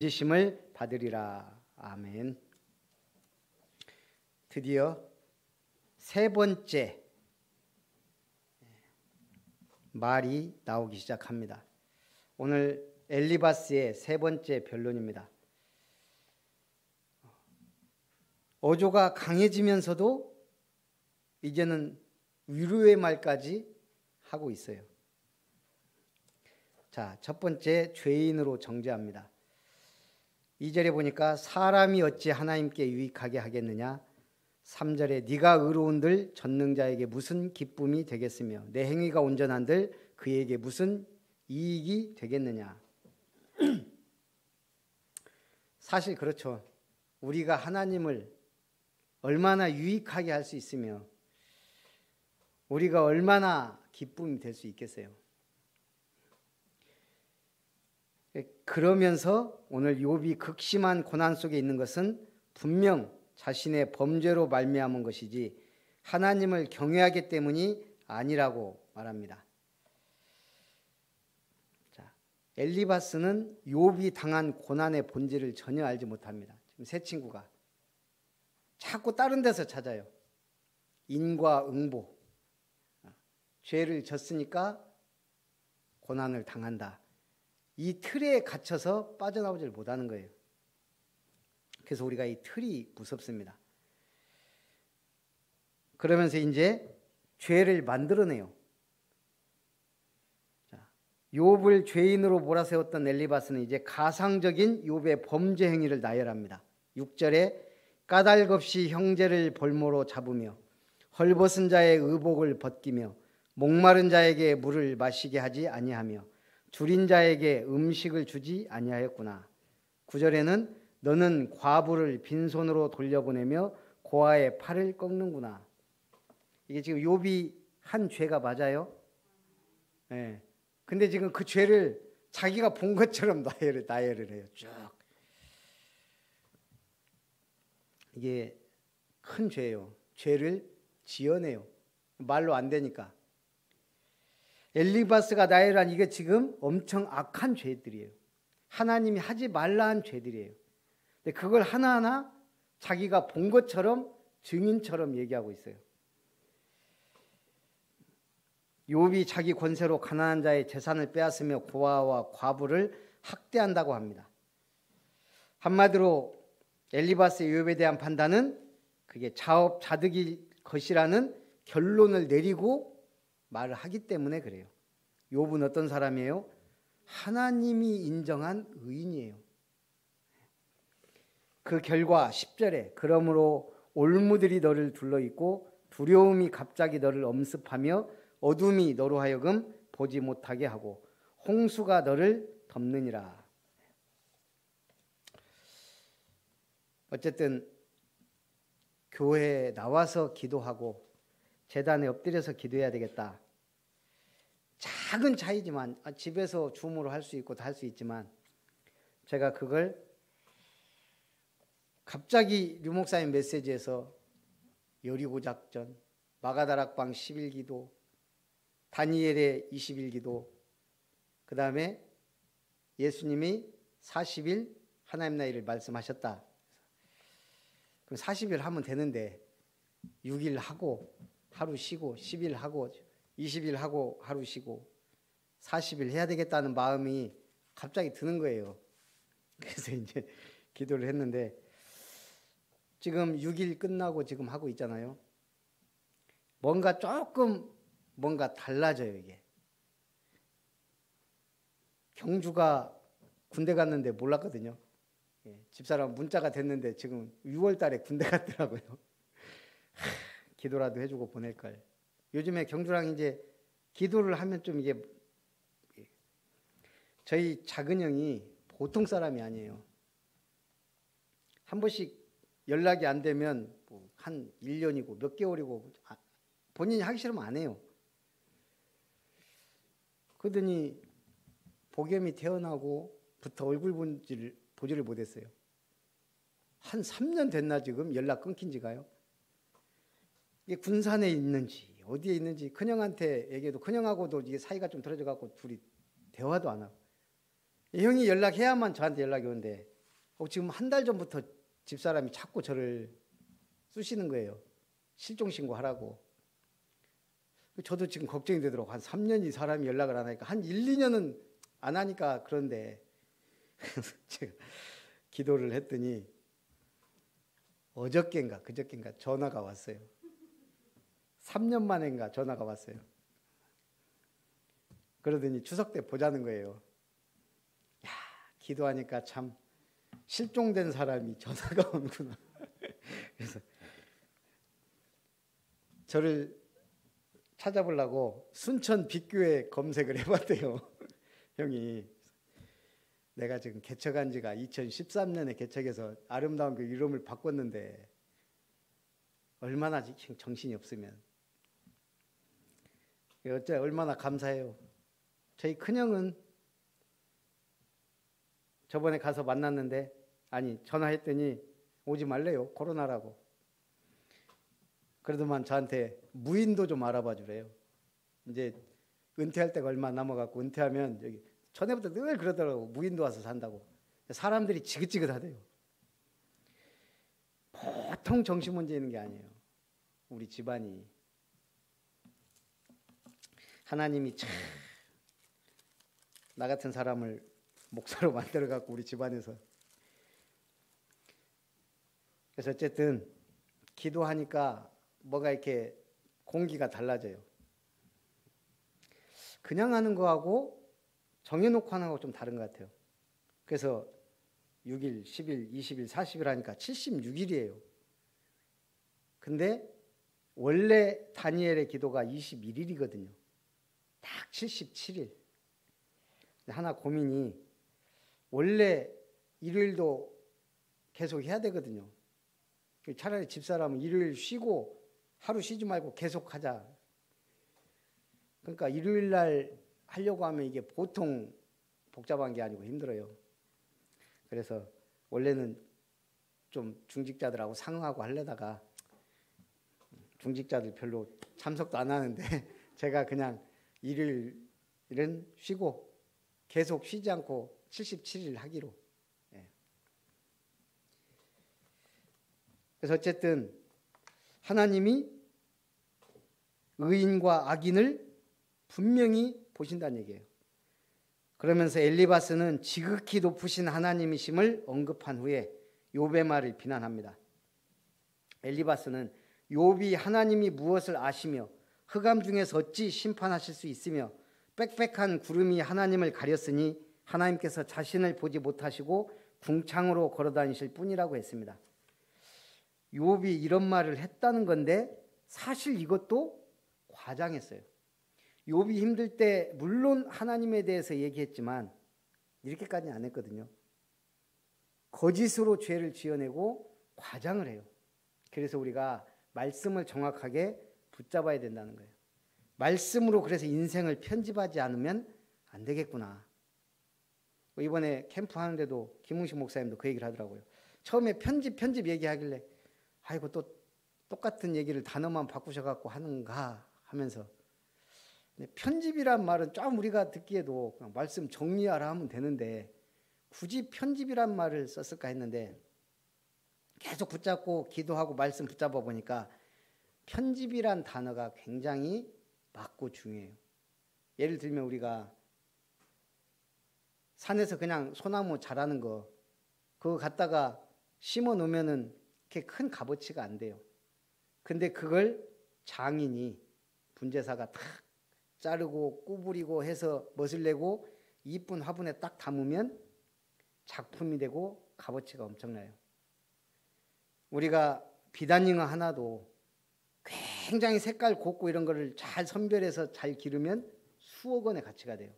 지심을 받으리라. 아멘. 드디어 세 번째 말이 나오기 시작합니다. 오늘 엘리바스의 세 번째 변론입니다. 어조가 강해지면서도 이제는 위로의 말까지 하고 있어요. 자, 첫 번째 죄인으로 정죄합니다. 2절에 보니까 사람이 어찌 하나님께 유익하게 하겠느냐. 3절에 네가 의로운들 전능자에게 무슨 기쁨이 되겠으며 내 행위가 온전한들 그에게 무슨 이익이 되겠느냐. 사실 그렇죠. 우리가 하나님을 얼마나 유익하게 할 수 있으며 우리가 얼마나 기쁨이 될 수 있겠어요. 그러면서 오늘 욥이 극심한 고난 속에 있는 것은 분명 자신의 범죄로 말미암은 것이지 하나님을 경외하기 때문이 아니라고 말합니다. 자, 엘리바스는 욥이 당한 고난의 본질을 전혀 알지 못합니다. 지금 세 친구가 자꾸 다른 데서 찾아요. 인과 응보. 죄를 졌으니까 고난을 당한다. 이 틀에 갇혀서 빠져나오질 못하는 거예요. 그래서 우리가 이 틀이 무섭습니다. 그러면서 이제 죄를 만들어내요. 욥을 죄인으로 몰아세웠던 엘리바스는 이제 가상적인 욥의 범죄 행위를 나열합니다. 6절에 까닭없이 형제를 볼모로 잡으며 헐벗은 자의 의복을 벗기며 목마른 자에게 물을 마시게 하지 아니하며 줄인 자에게 음식을 주지 아니하였구나. 9절에는 너는 과부를 빈손으로 돌려보내며 고아의 팔을 꺾는구나. 이게 지금 욥이 한 죄가 맞아요? 네. 근데 지금 그 죄를 자기가 본 것처럼 나열을 해요. 쭉. 이게 큰 죄예요. 죄를 지어내요. 말로 안 되니까. 엘리바스가 나열한 이게 지금 엄청 악한 죄들이에요. 하나님이 하지 말라 한 죄들이에요. 근데 그걸 하나하나 자기가 본 것처럼 증인처럼 얘기하고 있어요. 욥이 자기 권세로 가난한 자의 재산을 빼앗으며 고아와 과부를 학대한다고 합니다. 한마디로 엘리바스의 욥에 대한 판단은 그게 자업자득일 것이라는 결론을 내리고 말을 하기 때문에 그래요. 욥은 어떤 사람이에요? 하나님이 인정한 의인이에요. 그 결과 10절에 그러므로 올무들이 너를 둘러있고 두려움이 갑자기 너를 엄습하며 어둠이 너로 하여금 보지 못하게 하고 홍수가 너를 덮느니라. 어쨌든 교회에 나와서 기도하고 제단에 엎드려서 기도해야 되겠다. 작은 차이지만 집에서 줌으로 할 수 있고 다 할 수 있지만 제가 그걸 갑자기 류 목사님 메시지에서 여리고 작전, 마가다락방 10일기도, 다니엘의 20일기도, 그 다음에 예수님이 40일 하나님 나라를 말씀하셨다. 그럼 40일 하면 되는데 6일 하고 하루 쉬고 10일 하고 20일 하고 하루 쉬고 40일 해야 되겠다는 마음이 갑자기 드는 거예요. 그래서 이제 기도를 했는데 지금 6일 끝나고 지금 하고 있잖아요. 뭔가 달라져요. 이게 경주가 군대 갔는데 몰랐거든요. 집사람 문자가 됐는데 지금 6월 달에 군대 갔더라고요. 기도라도 해주고 보낼걸. 요즘에 경주랑 이제 기도를 하면 좀 이게 저희 작은 형이 보통 사람이 아니에요. 한 번씩 연락이 안 되면 뭐 한 1년이고 몇 개월이고 본인이 하기 싫으면 안 해요. 그러더니 복염이 태어나고부터 얼굴 보지를 못했어요. 한 3년 됐나 지금 연락 끊긴 지가요. 이게 군산에 있는지 어디에 있는지 큰형한테 얘기해도 큰형하고도 이게 사이가 좀 틀어져 갖고 둘이 대화도 안 하고 형이 연락해야만 저한테 연락이 오는데 지금 한 달 전부터 집사람이 자꾸 저를 쑤시는 거예요. 실종 신고하라고. 저도 지금 걱정이 되더라고. 한 3년이 사람이 연락을 안 하니까 한 1, 2년은 안 하니까 그런데 제가 기도를 했더니 어저께인가 그저께인가 전화가 왔어요. 3년 만인가 전화가 왔어요. 그러더니 추석 때 보자는 거예요. 야, 기도하니까 참 실종된 사람이 전화가 오는구나. 그래서 저를 찾아보려고 순천 빛교회 검색을 해봤대요. 형이 내가 지금 개척한 지가 2013년에 개척해서 아름다운 그 이름을 바꿨는데 얼마나 정신이 없으면 어째 얼마나 감사해요. 저희 큰형은 저번에 가서 만났는데 아니 전화했더니 오지 말래요. 코로나라고. 그러더만 저한테 무인도 좀 알아봐 주래요. 이제 은퇴할 때가 얼마 남아갖고 은퇴하면 여기 전에부터 늘 그러더라고. 무인도 와서 산다고. 사람들이 지긋지긋하대요. 보통 정신 문제 있는 게 아니에요. 우리 집안이. 하나님이 참 나 같은 사람을 목사로 만들어갖고 우리 집안에서. 그래서 어쨌든 기도하니까 뭐가 이렇게 공기가 달라져요. 그냥 하는 거하고 정해놓고 하는 거하고 좀 다른 것 같아요. 그래서 6일, 10일, 20일, 40일 하니까 76일이에요. 근데 원래 다니엘의 기도가 21일이거든요. 딱 77일. 하나 고민이 원래 일요일도 계속 해야 되거든요. 차라리 집사람은 일요일 쉬고 하루 쉬지 말고 계속 하자. 그러니까 일요일 날 하려고 하면 이게 보통 복잡한 게 아니고 힘들어요. 그래서 원래는 좀 중직자들하고 상응하고 하려다가 중직자들 별로 참석도 안 하는데 제가 그냥 일요일은 쉬고 계속 쉬지 않고 77일 하기로. 그래서 어쨌든 하나님이 의인과 악인을 분명히 보신다는 얘기예요. 그러면서 엘리바스는 지극히 높으신 하나님이심을 언급한 후에 욥의 말을 비난합니다. 엘리바스는 욥이 하나님이 무엇을 아시며 흑암 중에서 어찌 심판하실 수 있으며 빽빽한 구름이 하나님을 가렸으니 하나님께서 자신을 보지 못하시고 궁창으로 걸어다니실 뿐이라고 했습니다. 욥이 이런 말을 했다는 건데 사실 이것도 과장했어요. 욥이 힘들 때 물론 하나님에 대해서 얘기했지만 이렇게까지는 안 했거든요. 거짓으로 죄를 지어내고 과장을 해요. 그래서 우리가 말씀을 정확하게 붙잡아야 된다는 거예요. 말씀으로 그래서 인생을 편집하지 않으면 안 되겠구나. 이번에 캠프 하는데도 김웅식 목사님도 그 얘기를 하더라고요. 처음에 편집 얘기하길래 아이고 또 똑같은 얘기를 단어만 바꾸셔갖고 하는가 하면서 편집이란 말은 좀 우리가 듣기에도 그냥 말씀 정리하라 하면 되는데 굳이 편집이란 말을 썼을까 했는데 계속 붙잡고 기도하고 말씀 붙잡아 보니까 편집이란 단어가 굉장히 맞고 중요해요. 예를 들면 우리가 산에서 그냥 소나무 자라는 거 그거 갖다가 심어 놓으면은 그렇게 큰 값어치가 안 돼요. 근데 그걸 장인이 분재사가 탁 자르고 구부리고 해서 멋을 내고 이쁜 화분에 딱 담으면 작품이 되고 값어치가 엄청나요. 우리가 비단잉어 하나도 굉장히 색깔 곱고 이런 거를 잘 선별해서 잘 기르면 수억 원의 가치가 돼요.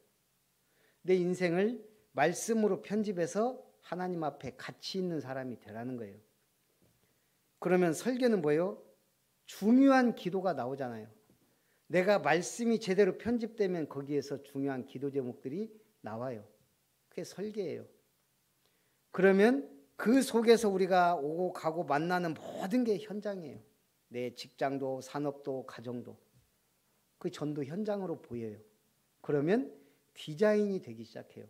내 인생을 말씀으로 편집해서 하나님 앞에 가치 있는 사람이 되라는 거예요. 그러면 설교는 뭐예요? 중요한 기도가 나오잖아요. 내가 말씀이 제대로 편집되면 거기에서 중요한 기도 제목들이 나와요. 그게 설계예요. 그러면 그 속에서 우리가 오고 가고 만나는 모든 게 현장이에요. 내 직장도 산업도 가정도 그 전도 현장으로 보여요. 그러면 디자인이 되기 시작해요.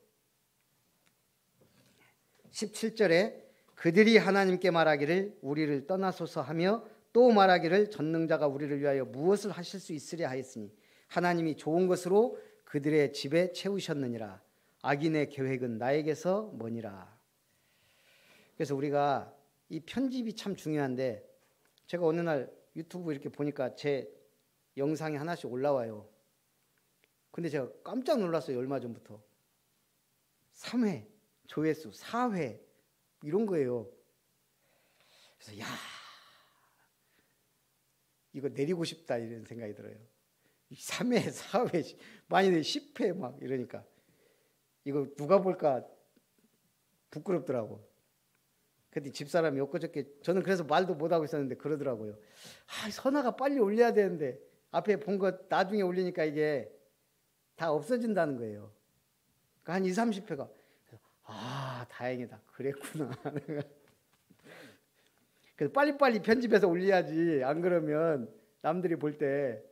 17절에 그들이 하나님께 말하기를 우리를 떠나소서 하며 또 말하기를 전능자가 우리를 위하여 무엇을 하실 수 있으랴 하였으니 하나님이 좋은 것으로 그들의 집에 채우셨느니라. 악인의 계획은 나에게서 머니라. 그래서 우리가 이 편집이 참 중요한데, 제가 어느 날 유튜브 이렇게 보니까 제 영상이 하나씩 올라와요. 근데 제가 깜짝 놀랐어요. 얼마 전부터 3회 조회수 4회 이런 거예요. 그래서 야, 이거 내리고 싶다 이런 생각이 들어요. 3회 4회 많이 10회 막 이러니까 이거 누가 볼까 부끄럽더라고. 근데 집사람이 엊그저께, 저는 그래서 말도 못하고 있었는데 그러더라고요. 선아가 빨리 올려야 되는데 앞에 본 거 나중에 올리니까 이게 다 없어진다는 거예요. 그러니까 한 20, 30회가 다행이다. 그랬구나. 그래서 빨리빨리 편집해서 올려야지. 안 그러면 남들이 볼 때.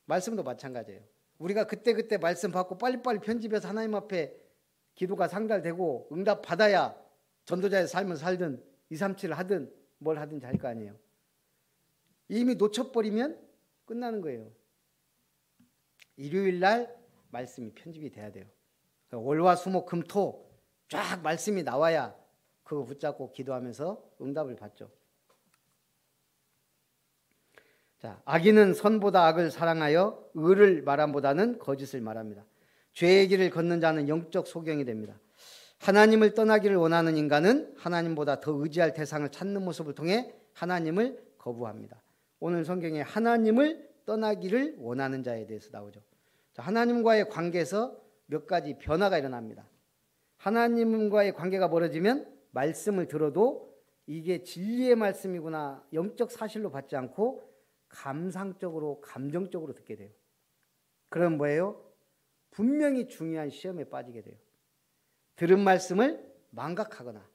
말씀도 마찬가지예요. 우리가 그때그때 말씀 받고 빨리빨리 편집해서 하나님 앞에 기도가 상달되고 응답 받아야 전도자의 삶을 살든 237을 하든 뭘 하든지 할 거 아니에요. 이미 놓쳐버리면 끝나는 거예요. 일요일 날 말씀이 편집이 돼야 돼요. 월화 수목 금토 쫙 말씀이 나와야 그거 붙잡고 기도하면서 응답을 받죠. 자, 악인은 선보다 악을 사랑하여 의를 말함보다는 거짓을 말합니다. 죄의 길을 걷는 자는 영적 소경이 됩니다. 하나님을 떠나기를 원하는 인간은 하나님보다 더 의지할 대상을 찾는 모습을 통해 하나님을 거부합니다. 오늘 성경에 하나님을 떠나기를 원하는 자에 대해서 나오죠. 자, 하나님과의 관계에서 몇 가지 변화가 일어납니다. 하나님과의 관계가 멀어지면 말씀을 들어도 이게 진리의 말씀이구나, 영적 사실로 받지 않고 감상적으로, 감정적으로 듣게 돼요. 그럼 뭐예요? 분명히 중요한 시험에 빠지게 돼요. 들은 말씀을 망각하거나,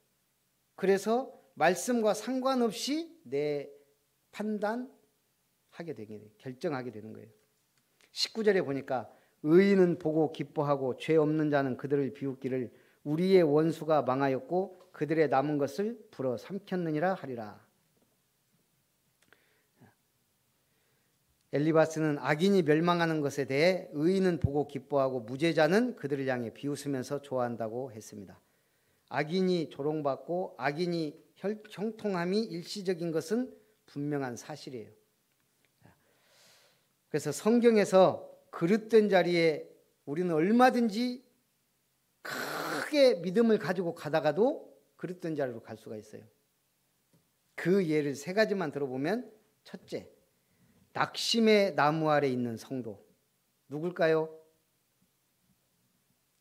그래서 말씀과 상관없이 내 판단하게 되게 돼요. 결정하게 되는 거예요. 19절에 보니까 의인은 보고 기뻐하고 죄 없는 자는 그들을 비웃기를 우리의 원수가 망하였고 그들의 남은 것을 불어 삼켰느니라 하리라. 엘리바스는 악인이 멸망하는 것에 대해 의인은 보고 기뻐하고 무죄자는 그들을 향해 비웃으면서 좋아한다고 했습니다. 악인이 조롱받고 악인이 형통함이 일시적인 것은 분명한 사실이에요. 그래서 성경에서 그릇된 자리에 우리는 얼마든지 크게 믿음을 가지고 가다가도 그릇된 자리로 갈 수가 있어요. 그 예를 세 가지만 들어보면, 첫째, 낙심의 나무 아래 있는 성도. 누굴까요?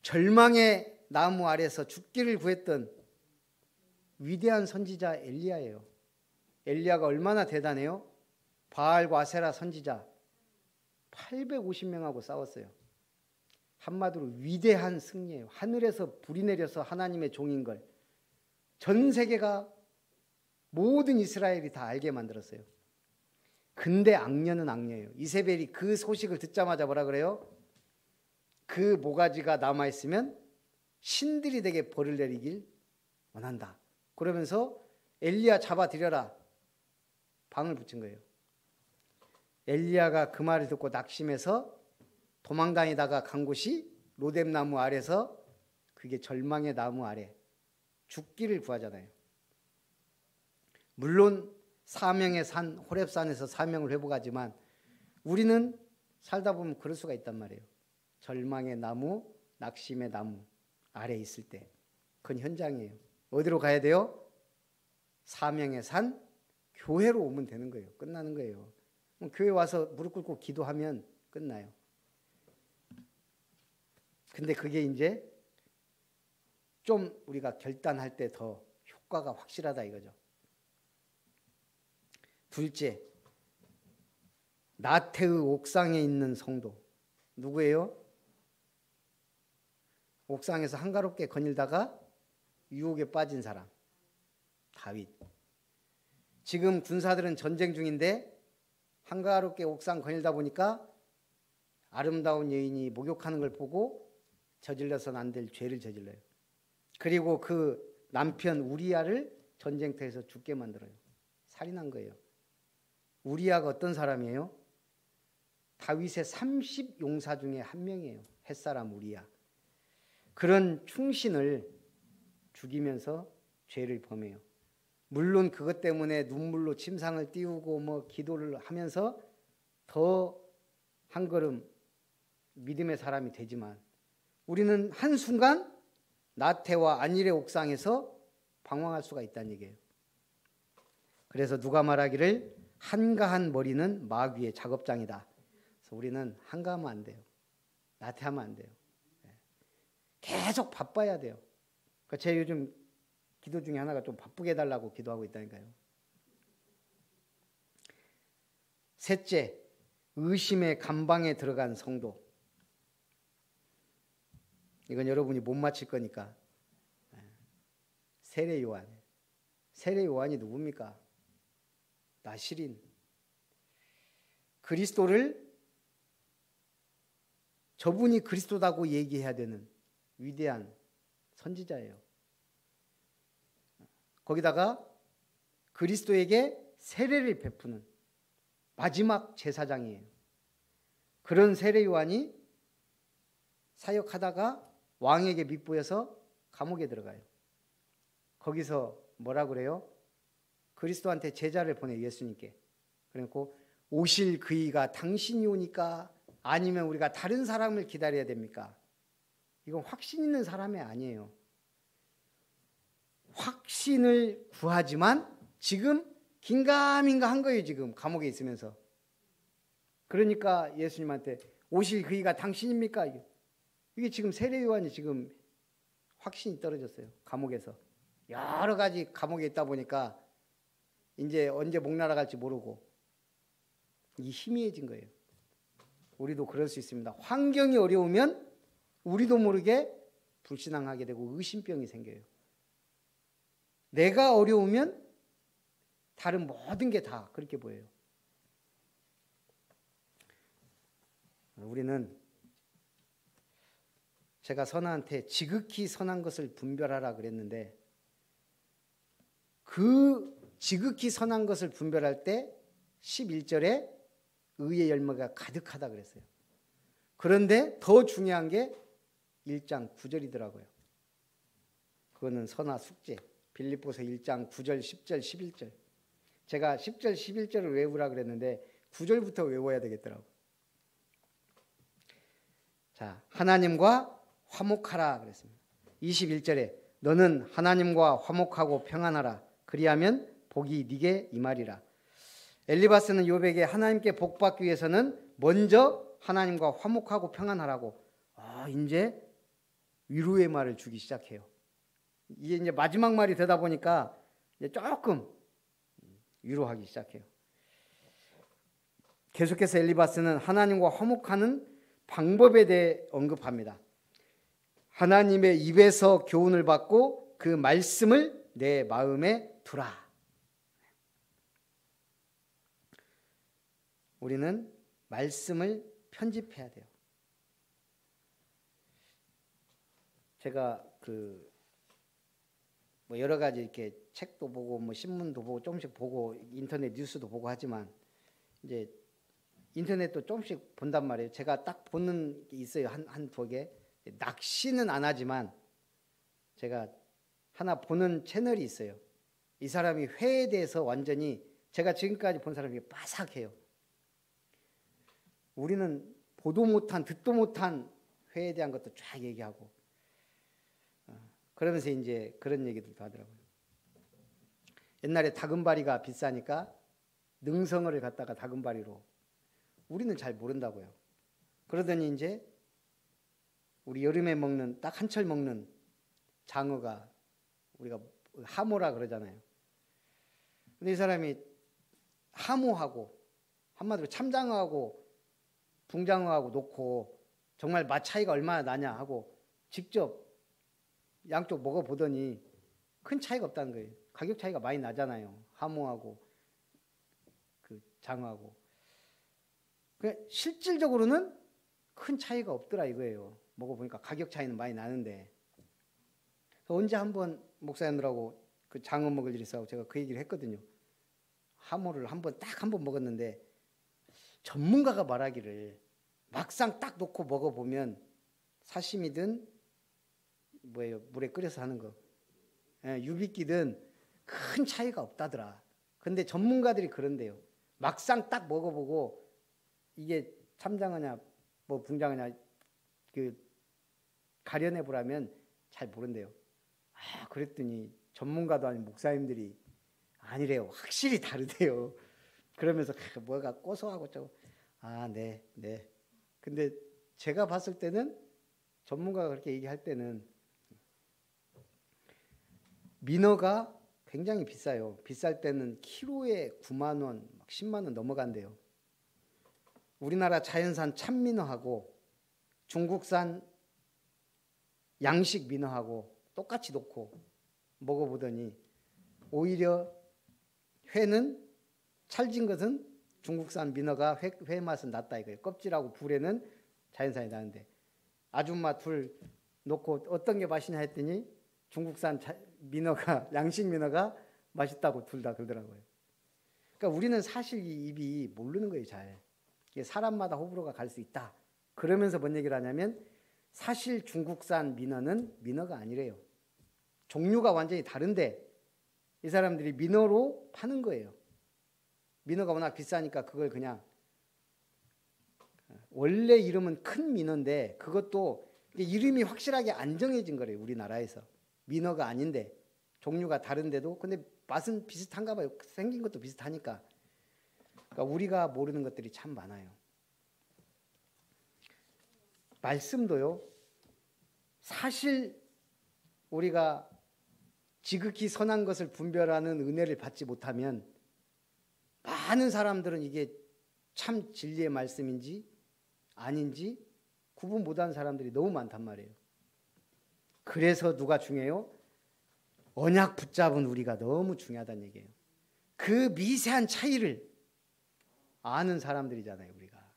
절망의 나무 아래서 죽기를 구했던 위대한 선지자 엘리야예요. 엘리야가 얼마나 대단해요? 바알과 아세라 선지자 850명하고 싸웠어요. 한마디로 위대한 승리예요. 하늘에서 불이 내려서 하나님의 종인 걸 전 세계가, 모든 이스라엘이 다 알게 만들었어요. 근데 악녀는 악녀예요. 이세벨이 그 소식을 듣자마자 뭐라 그래요? 그 모가지가 남아있으면 신들이 되게 벌을 내리길 원한다. 그러면서 엘리야 잡아들여라, 방을 붙인 거예요. 엘리야가 그 말을 듣고 낙심해서 도망다니다가 간 곳이 로뎀나무 아래서, 그게 절망의 나무 아래 죽기를 구하잖아요. 물론 사명의 산 호렙산에서 사명을 회복하지만 우리는 살다 보면 그럴 수가 있단 말이에요. 절망의 나무, 낙심의 나무 아래 있을 때 그건 현장이에요. 어디로 가야 돼요? 사명의 산, 교회로 오면 되는 거예요. 끝나는 거예요. 교회 와서 무릎 꿇고 기도하면 끝나요. 근데 그게 이제 좀 우리가 결단할 때 더 효과가 확실하다 이거죠. 둘째, 나태의 옥상에 있는 성도. 누구예요? 옥상에서 한가롭게 거닐다가 유혹에 빠진 사람, 다윗. 지금 군사들은 전쟁 중인데 한가롭게 옥상 거닐다 보니까 아름다운 여인이 목욕하는 걸 보고 저질러서는 안 될 죄를 저질러요. 그리고 그 남편 우리야를 전쟁터에서 죽게 만들어요. 살인한 거예요. 우리야가 어떤 사람이에요? 다윗의 30용사 중에 한 명이에요. 햇사람 우리야. 그런 충신을 죽이면서 죄를 범해요. 물론 그것 때문에 눈물로 침상을 띄우고 뭐 기도를 하면서 더 한 걸음 믿음의 사람이 되지만 우리는 한순간 나태와 안일의 옥상에서 방황할 수가 있다는 얘기예요. 그래서 누가 말하기를 한가한 머리는 마귀의 작업장이다. 그래서 우리는 한가하면 안 돼요. 나태하면 안 돼요. 계속 바빠야 돼요. 그러니까 제 요즘 기도 중에 하나가 좀 바쁘게 해달라고 기도하고 있다니까요. 셋째, 의심의 감방에 들어간 성도. 이건 여러분이 못 맞힐 거니까. 세례 요한. 세례 요한이 누굽니까? 나시린. 그리스도를 저분이 그리스도다고 얘기해야 되는 위대한 선지자예요. 거기다가 그리스도에게 세례를 베푸는 마지막 제사장이에요. 그런 세례 요한이 사역하다가 왕에게 밉보여서 감옥에 들어가요. 거기서 뭐라 그래요? 그리스도한테 제자를 보내, 예수님께. 그리고 오실 그이가 당신이 오니까 아니면 우리가 다른 사람을 기다려야 됩니까? 이건 확신 있는 사람이 아니에요. 확신을 구하지만 지금 긴가민가 한 거예요. 지금 감옥에 있으면서. 그러니까 예수님한테 오실 그이가 당신입니까? 이게 지금 세례 요한이 지금 확신이 떨어졌어요. 감옥에서. 여러 가지 감옥에 있다 보니까 이제 언제 목 날아갈지 모르고 이 희미해진 거예요. 우리도 그럴 수 있습니다. 환경이 어려우면 우리도 모르게 불신앙하게 되고 의심병이 생겨요. 내가 어려우면 다른 모든 게 다 그렇게 보여요. 우리는 제가 선아한테 지극히 선한 것을 분별하라 그랬는데 그 지극히 선한 것을 분별할 때 11절에 의의 열매가 가득하다 그랬어요. 그런데 더 중요한 게 1장 9절이더라고요. 그거는 선아 숙제. 빌립보서 1장 9절, 10절, 11절. 제가 10절, 11절을 외우라 그랬는데 9절부터 외워야 되겠더라고요. 자, 하나님과 화목하라 그랬습니다. 21절에 너는 하나님과 화목하고 평안하라. 그리하면 복이 네게 임하리라. 엘리바스는 욥에게 하나님께 복받기 위해서는 먼저 하나님과 화목하고 평안하라고 이제 위로의 말을 주기 시작해요. 이게 이제 마지막 말이 되다 보니까 이제 조금 위로하기 시작해요. 계속해서 엘리바스는 하나님과 화목하는 방법에 대해 언급합니다. 하나님의 입에서 교훈을 받고 그 말씀을 내 마음에 두라. 우리는 말씀을 편집해야 돼요. 제가 뭐 여러 가지 이렇게 책도 보고 뭐 신문도 보고 조금씩 보고 인터넷 뉴스도 보고 하지만 이제 인터넷도 조금씩 본단 말이에요. 제가 딱 보는 게 있어요. 한두 개. 낚시는 안 하지만 제가 하나 보는 채널이 있어요. 이 사람이 회에 대해서 완전히 제가 지금까지 본 사람 중에 빠삭해요. 우리는 보도 못한 듣도 못한 회에 대한 것도 쫙 얘기하고 그러면서 이제 그런 얘기들도 하더라고요. 옛날에 다금바리가 비싸니까 능성어를 갖다가 다금바리로 우리는 잘 모른다고요. 그러더니 이제 우리 여름에 먹는 딱 한철 먹는 장어가 우리가 하모라 그러잖아요. 근데 이 사람이 하모하고 한마디로 참장어하고 붕장어하고 놓고 정말 맛 차이가 얼마나 나냐 하고 직접 양쪽 먹어보더니 큰 차이가 없다는 거예요. 가격 차이가 많이 나잖아요. 하모하고 그 장어하고. 실질적으로는 큰 차이가 없더라 이거예요. 먹어보니까 가격 차이는 많이 나는데 언제 한번 목사님들하고 그 장어 먹을 일이 있어서 제가 그 얘기를 했거든요. 하모를 딱 한 번 먹었는데 전문가가 말하기를 막상 딱 놓고 먹어보면 사시미든 뭐예요, 물에 끓여서 하는 거, 유비끼든 큰 차이가 없다더라. 근데 전문가들이 그런데요. 막상 딱 먹어보고 이게 참장어냐 뭐 붕장어냐 그 가려내 보라면 잘 모른대요. 아, 그랬더니 전문가도 아닌 목사님들이 아니래요. 확실히 다르대요. 그러면서 뭐가 고소하고 저거. 아, 네. 근데 제가 봤을 때는 전문가가 그렇게 얘기할 때는 민어가 굉장히 비싸요. 비쌀 때는 키로에 9만 원, 10만 원 넘어간대요. 우리나라 자연산 참민어하고 중국산 양식 민어하고 똑같이 놓고 먹어보더니 오히려 회는 찰진 것은 중국산 민어가 회 맛은 낫다 이거예요. 껍질하고 불에는 자연산이 나는데 아줌마 둘 놓고 어떤 게 맛이냐 했더니 중국산 민어가 양식 민어가 맛있다고 둘 다 그러더라고요. 그러니까 우리는 사실 이 입이 모르는 거예요. 잘. 사람마다 호불호가 갈 수 있다. 그러면서 뭔 얘기를 하냐면 사실 중국산 민어는 민어가 아니래요. 종류가 완전히 다른데 이 사람들이 민어로 파는 거예요. 민어가 워낙 비싸니까 그걸 그냥 원래 이름은 큰 민어인데 그것도 이름이 확실하게 안 정해진 거래요. 우리나라에서. 민어가 아닌데 종류가 다른데도 근데 맛은 비슷한가 봐요. 생긴 것도 비슷하니까. 그러니까 우리가 모르는 것들이 참 많아요. 말씀도요. 사실 우리가 지극히 선한 것을 분별하는 은혜를 받지 못하면 많은 사람들은 이게 참 진리의 말씀인지 아닌지 구분 못하는 사람들이 너무 많단 말이에요. 그래서 누가 중요해요? 언약 붙잡은 우리가 너무 중요하다는 얘기예요. 그 미세한 차이를 아는 사람들이잖아요, 우리가.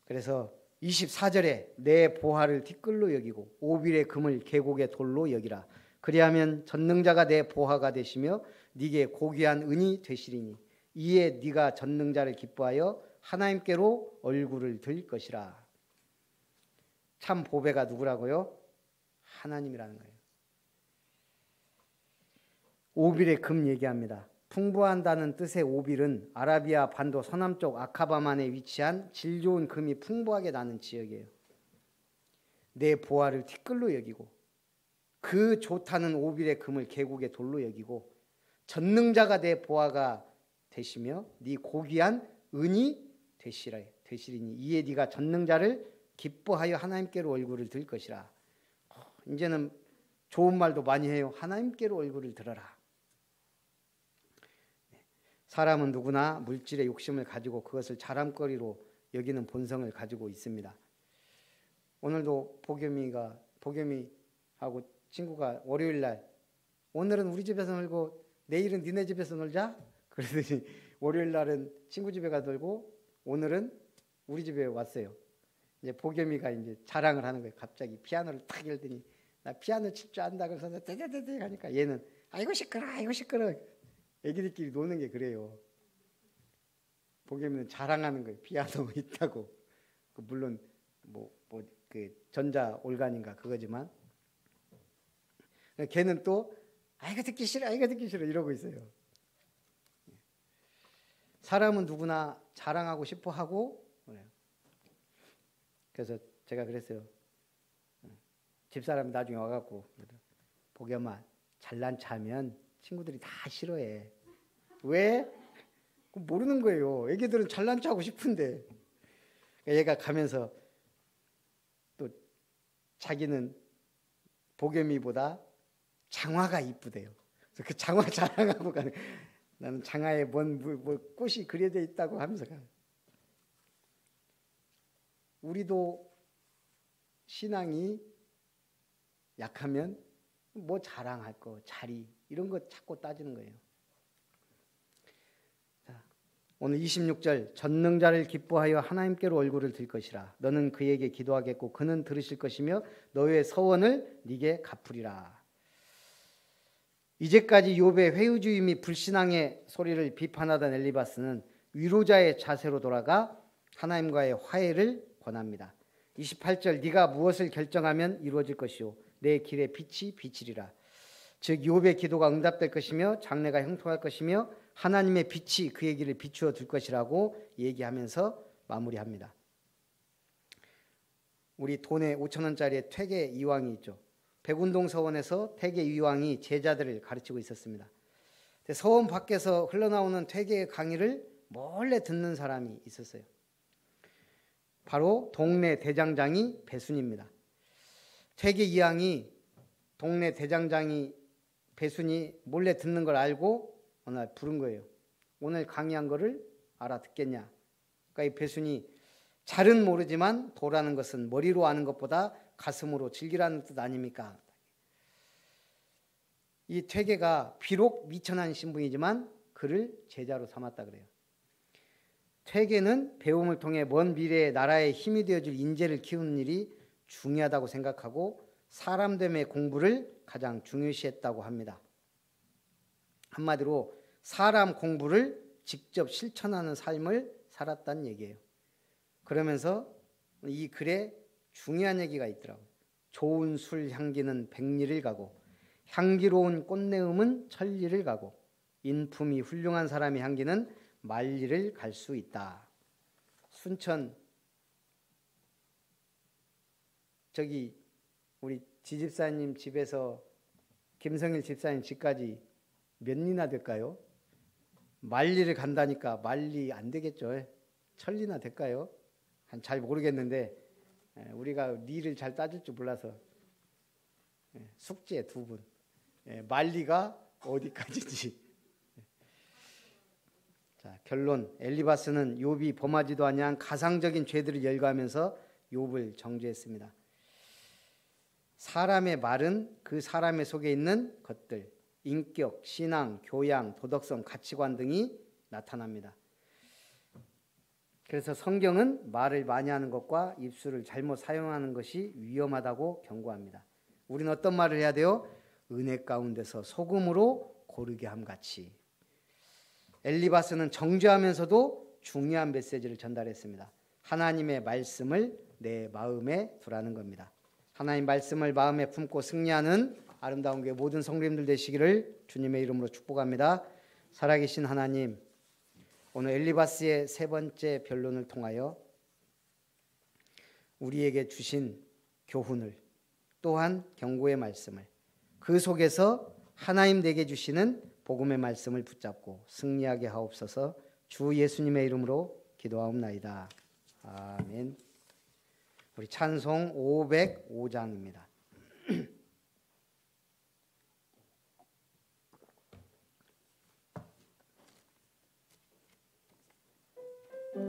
그래서 24절에 내 보화를 티끌로 여기고 오빌의 금을 계곡의 돌로 여기라. 그리하면 전능자가 내 보화가 되시며 네게 고귀한 은이 되시리니 이에 네가 전능자를 기뻐하여 하나님께로 얼굴을 들 것이라. 참 보배가 누구라고요? 하나님이라는 거예요. 오빌의 금 얘기합니다. 풍부한다는 뜻의 오빌은 아라비아 반도 서남쪽 아카바만에 위치한 질 좋은 금이 풍부하게 나는 지역이에요. 내 보화를 티끌로 여기고 그 좋다는 오빌의 금을 계곡의 돌로 여기고 전능자가 내 보화가 되시며 네 고귀한 은이 되시리니 이에 네가 전능자를 기뻐하여 하나님께로 얼굴을 들 것이라. 이제는 좋은 말도 많이 해요. 하나님께로 얼굴을 들어라. 사람은 누구나 물질의 욕심을 가지고 그것을 자랑거리로 여기는 본성을 가지고 있습니다. 오늘도 복겸이하고 친구가 월요일날 오늘은 우리 집에서 놀고 내일은 니네 집에서 놀자? 그러더니 월요일날은 친구 집에 가 놀고 오늘은 우리 집에 왔어요. 이제 복겸이가 이제 자랑을 하는 거예요. 갑자기 피아노를 탁 열더니 나 피아노 칠 줄 안다 그래서 떼떼떼떼 하니까 얘는 아이고 시끄러. 애기들끼리 노는 게 그래요. 복겸이는 자랑하는 거예요. 피아노 있다고. 물론 그 전자 올간인가 그거지만 걔는 또 아이고 듣기 싫어 이러고 있어요. 사람은 누구나 자랑하고 싶어 하고 그래요. 그래서 제가 그랬어요. 집사람이 나중에 와갖고 복겸아 잘난 차면 친구들이 다 싫어해. 왜? 모르는 거예요. 애기들은 잘난 척하고 싶은데. 얘가 가면서 또 자기는 복겸이보다 장화가 이쁘대요. 그래서 그 장화 자랑하고 가는. 나는 장화에 뭐 꽃이 그려져 있다고 하면서 가는. 우리도 신앙이 약하면 뭐 자랑할 거, 자리 이런 거 찾고 따지는 거예요. 자, 오늘 26절 전능자를 기뻐하여 하나님께로 얼굴을 들 것이라. 너는 그에게 기도하겠고 그는 들으실 것이며 너의 서원을 네게 갚으리라. 이제까지 욥의 회의주의 및 불신앙의 소리를 비판하던 엘리바스는 위로자의 자세로 돌아가 하나님과의 화해를 권합니다. 28절 네가 무엇을 결정하면 이루어질 것이요 내 길에 빛이 비치리라. 즉 욥의 기도가 응답될 것이며 장래가 형통할 것이며 하나님의 빛이 그의 길을 비추어 줄 것이라고 얘기하면서 마무리합니다. 우리 돈에 5,000원짜리 퇴계 이왕이 있죠. 백운동 서원에서 퇴계 이왕이 제자들을 가르치고 있었습니다. 서원 밖에서 흘러나오는 퇴계 강의를 몰래 듣는 사람이 있었어요. 바로 동네 대장장이 배순입니다. 퇴계 이왕이 동네 대장장이 배순이 몰래 듣는 걸 알고 어느 날 부른 거예요. 오늘 강의한 거를 알아듣겠냐. 그러니까 이 배순이 잘은 모르지만 도라는 것은 머리로 아는 것보다 가슴으로 즐기라는 뜻 아닙니까? 이 퇴계가 비록 미천한 신분이지만 그를 제자로 삼았다 그래요. 퇴계는 배움을 통해 먼 미래의 나라의 힘이 되어줄 인재를 키우는 일이 중요하다고 생각하고 사람됨의 공부를 가장 중요시했다고 합니다. 한마디로 사람 공부를 직접 실천하는 삶을 살았다는 얘기예요. 그러면서 이 글에 중요한 얘기가 있더라고요. 좋은 술 향기는 백리를 가고 향기로운 꽃내음은 천리를 가고 인품이 훌륭한 사람의 향기는 만리를 갈 수 있다. 순천 저기 우리 지집사님 집에서 김성일 집사님 집까지 몇 리나 될까요? 만리를 간다니까 만리 안 되겠죠. 천리나 될까요? 잘 모르겠는데 우리가 리를 잘 따질 줄 몰라서 숙제 2분 만리가 어디까지인지. 자, 결론. 엘리바스는 욥이 범하지도 아니한 가상적인 죄들을 열거하면서 욥을 정죄했습니다. 사람의 말은 그 사람의 속에 있는 것들, 인격, 신앙, 교양, 도덕성, 가치관 등이 나타납니다. 그래서 성경은 말을 많이 하는 것과 입술을 잘못 사용하는 것이 위험하다고 경고합니다. 우리는 어떤 말을 해야 돼요? 은혜 가운데서 소금으로 고르게 함같이. 엘리바스는 정죄하면서도 중요한 메시지를 전달했습니다. 하나님의 말씀을 내 마음에 두라는 겁니다. 하나님 말씀을 마음에 품고 승리하는 아름다운 교회 모든 성도님들 되시기를 주님의 이름으로 축복합니다. 살아계신 하나님, 오늘 엘리바스의 3번째 변론을 통하여 우리에게 주신 교훈을, 또한 경고의 말씀을, 그 속에서 하나님 내게 주시는 복음의 말씀을 붙잡고 승리하게 하옵소서. 주 예수님의 이름으로 기도하옵나이다. 아멘. 우리 찬송 505장입니다.